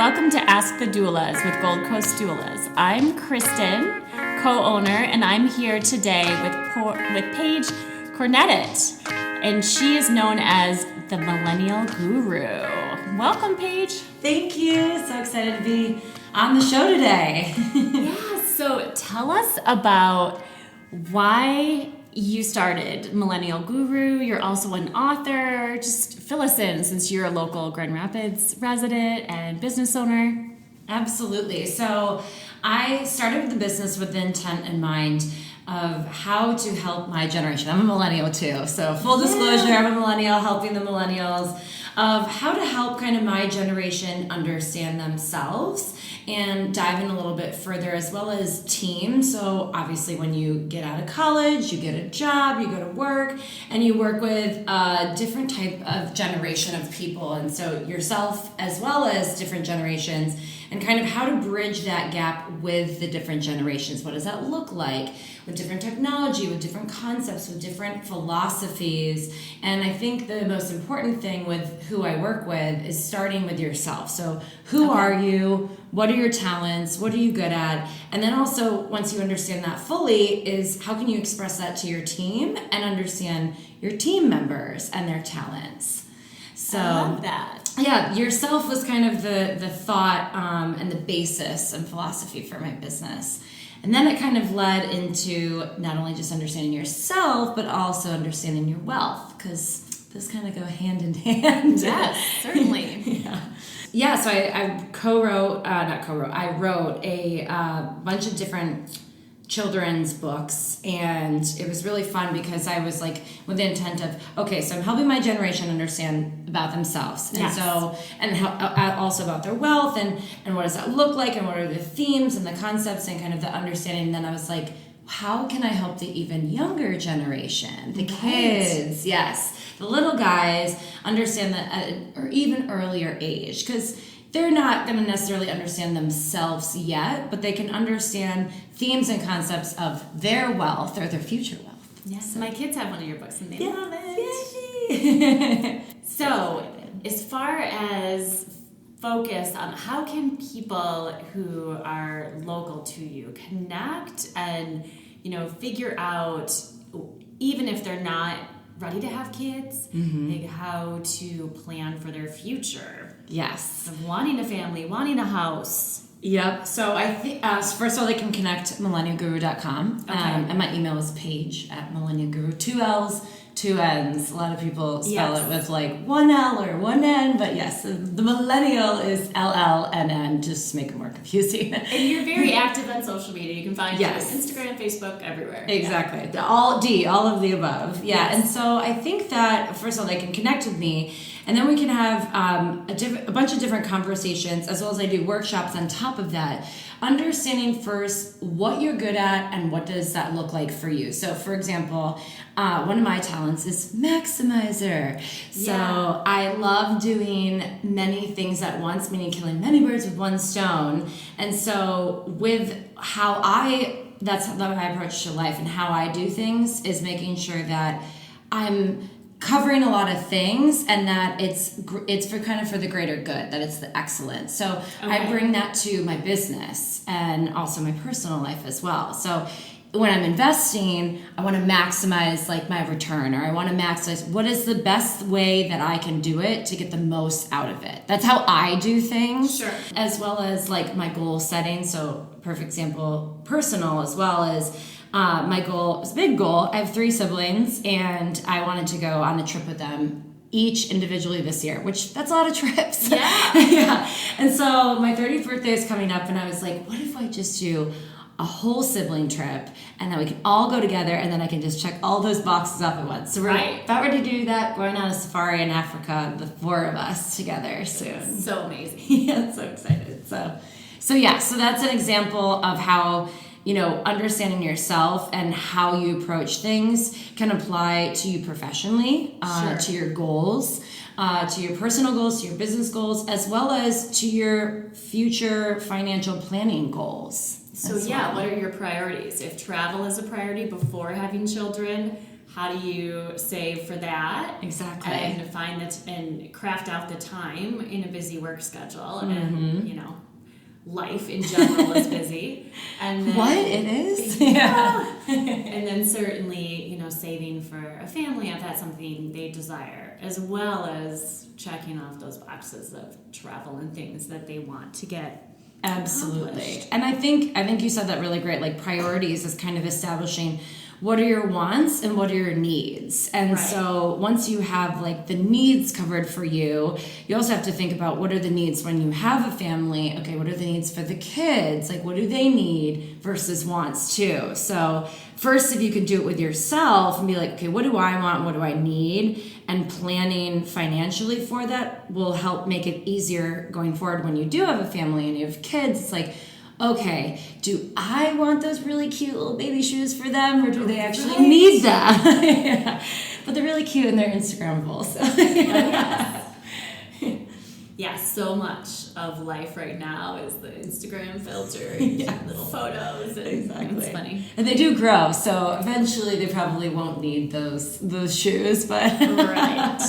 Welcome to Ask the Doulas with Gold Coast Doulas. I'm Kristin, co-owner, and I'm here today with Paige Cornettit, and she is known as the Millennial Guru. Welcome, Paige. Thank you. So excited to be on the show today. Yeah, so tell us about why you started Millennial Guru. You're also an author. Just fill us in since you're a local Grand Rapids resident and business owner. Absolutely. So I started the business with the intent in mind of how to help my generation. I'm a millennial too. So full disclosure, I'm a millennial helping the millennials of how to help kind of my generation understand themselves and dive in a little bit further, as well as team. So obviously when you get out of college, you get a job, you go to work, and you work with a different type of generation of people. And so yourself as well as different generations, and kind of how to bridge that gap with the different generations. What does that look like with different technology, with different concepts, with different philosophies? And I think the most important thing with who I work with is starting with yourself. So who are you? What are your talents? What are you good at? And then also, once you understand that fully, is how can you express that to your team and understand your team members and their talents? So I love that. Yeah, yourself was kind of the thought and the basis and philosophy for my business. And then it kind of led into not only just understanding yourself, but also understanding your wealth, because those kind of go hand in hand. Yes, certainly. Yeah, so I wrote a bunch of different children's books, and it was really fun because I was like with the intent of, okay, so I'm helping my generation understand about themselves, and yes. Also about their wealth and what does that look like, and what are the themes and the concepts and kind of the understanding. And then I was like, how can I help the even younger generation, the kids, yes, the little guys, understand that at an or even earlier age, because they're not going to necessarily understand themselves yet, but they can understand themes and concepts of their wealth or their future wealth. Yes, so my kids have one of your books and they love it. Yay. So, as far as focus on how can people who are local to you connect and, figure out, even if they're not ready to have kids, like how to plan for their future. Yes. Of wanting a family, wanting a house. Yep. So I think, first of all, they can connect millennialguru.com. Okay. And my email is Paige at millennialguru. 2 L's, 2 N's. A lot of people spell it with like 1 L or 1 N, but yes, the millennial is LLNN, just to make it more confusing. And you're very active on social media. You can find you on Instagram, Facebook, everywhere. Exactly. Yeah. All of the above. Yeah. Yes. And so I think that, first of all, they can connect with me, and then we can have a bunch of different conversations, as well as I do workshops on top of that, understanding first what you're good at and what does that look like for you. So, for example, one of my talents is maximizer. So I love doing many things at once, meaning killing many birds with one stone. And so with that's how I approach to life and how I do things is making sure that I'm covering a lot of things and that it's for the greater good, that it's the excellence. So I bring that to my business and also my personal life as well. So when I'm investing, I want to maximize like my return, or I want to maximize what is the best way that I can do it to get the most out of it. That's how I do things. Sure. As well as like my goal setting. So perfect example, personal, as well as my goal is a big goal. I have 3 siblings, and I wanted to go on a trip with them each individually this year, which that's a lot of trips. Yeah. Yeah. And so my 30th birthday is coming up, and I was like, what if I just do a whole sibling trip, and then we can all go together, and then I can just check all those boxes off at once. So we're about ready to do that, going on a safari in Africa, the 4 of us together soon. So amazing. Yeah, so excited. So that's an example of how, understanding yourself and how you approach things can apply to you professionally, to your goals, to your personal goals, to your business goals, as well as to your future financial planning goals. So what are your priorities? If travel is a priority before having children, how do you save for that? Exactly. And find that and craft out the time in a busy work schedule. Mm-hmm. And, you know, life in general is busy. And then, what it is? Yeah. And then certainly, you know, saving for a family if that's something they desire, as well as checking off those boxes of travel and things that they want to get. Absolutely. And I think you said that really great. Like, priorities is kind of establishing what are your wants and what are your needs. And so once you have like the needs covered for you, you also have to think about what are the needs when you have a family. Okay, what are the needs for the kids? Like, what do they need versus wants too? So first, if you can do it with yourself and be like, okay, what do I want? What do I need? And planning financially for that will help make it easier going forward when you do have a family and you have kids. It's like, okay, do I want those really cute little baby shoes for them, or do they actually need them? Yeah. But they're really cute and they're Instagrammable. So. Yeah, so much of life right now is the Instagram filter, little photos. And exactly. It's funny. And they do grow, so eventually they probably won't need those shoes, but right.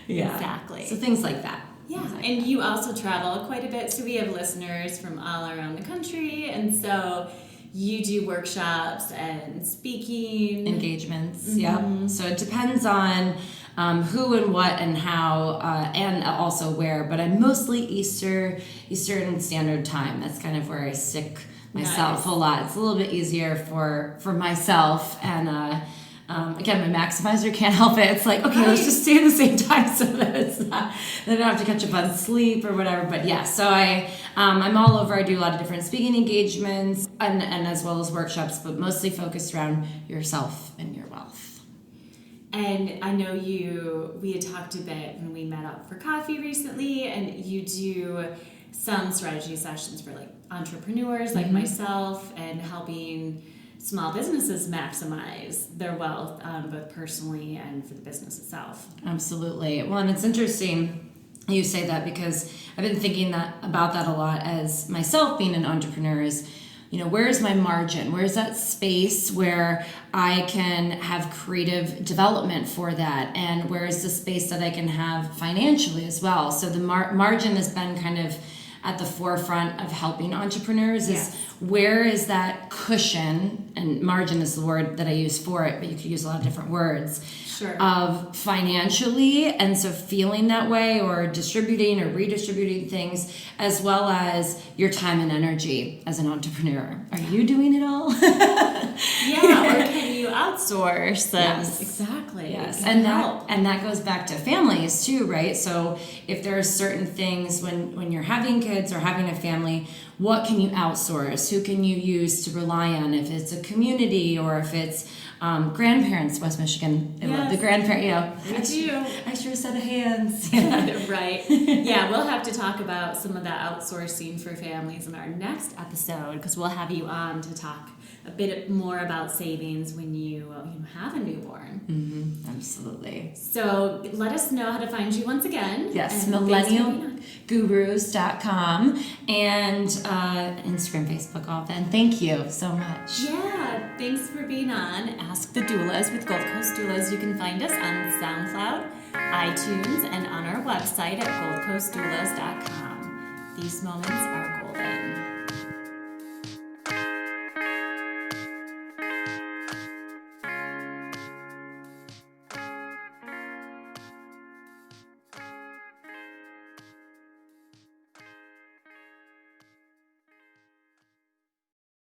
Yeah. Exactly. So things like that. Yeah, and you also travel quite a bit, so we have listeners from all around the country, and so you do workshops and speaking engagements. Yeah. So it depends on who and what and how, and also where. But I'm mostly Eastern Standard Time. That's kind of where I stick myself a lot. It's a little bit easier for myself, and again, my maximizer can't help it. It's like, okay, let's just stay at the same time so that it's not, that I don't have to catch up on sleep or whatever. But yeah, so I'm all over. I do a lot of different speaking engagements and as well as workshops, but mostly focused around yourself and your wealth. And I know we had talked a bit when we met up for coffee recently, and you do some strategy sessions for like entrepreneurs like myself, and helping small businesses maximize their wealth, both personally and for the business itself. Absolutely. Well, and it's interesting you say that, because I've been thinking about that a lot as myself being an entrepreneur is, you know, where's my margin? Where's that space where I can have creative development for that? And where is the space that I can have financially as well? So the margin has been kind of at the forefront of helping entrepreneurs is where is that cushion, and margin is the word that I use for it, but you could use a lot of different words, of financially, and so feeling that way, or distributing or redistributing things, as well as your time and energy as an entrepreneur. Are you doing it all? Or can you outsource them? Yes, exactly. Yes, and that goes back to families too, right? So if there are certain things when you're having kids or having a family, what can you outsource? Who can you use to rely on? If it's a community or if it's grandparents, West Michigan, I love the grandparents. You know, extra set of hands. Right. Yeah, we'll have to talk about some of that outsourcing for families in our next episode, because we'll have you on to talk a bit more about savings when you have a newborn. Absolutely. So let us know how to find you once again. Yes, millennialgurus.com and Instagram, Facebook, all that. And thank you so much. Yeah, thanks for being on Ask the Doulas with Gold Coast Doulas. You can find us on SoundCloud, iTunes, and on our website at goldcoastdoulas.com. These moments are golden.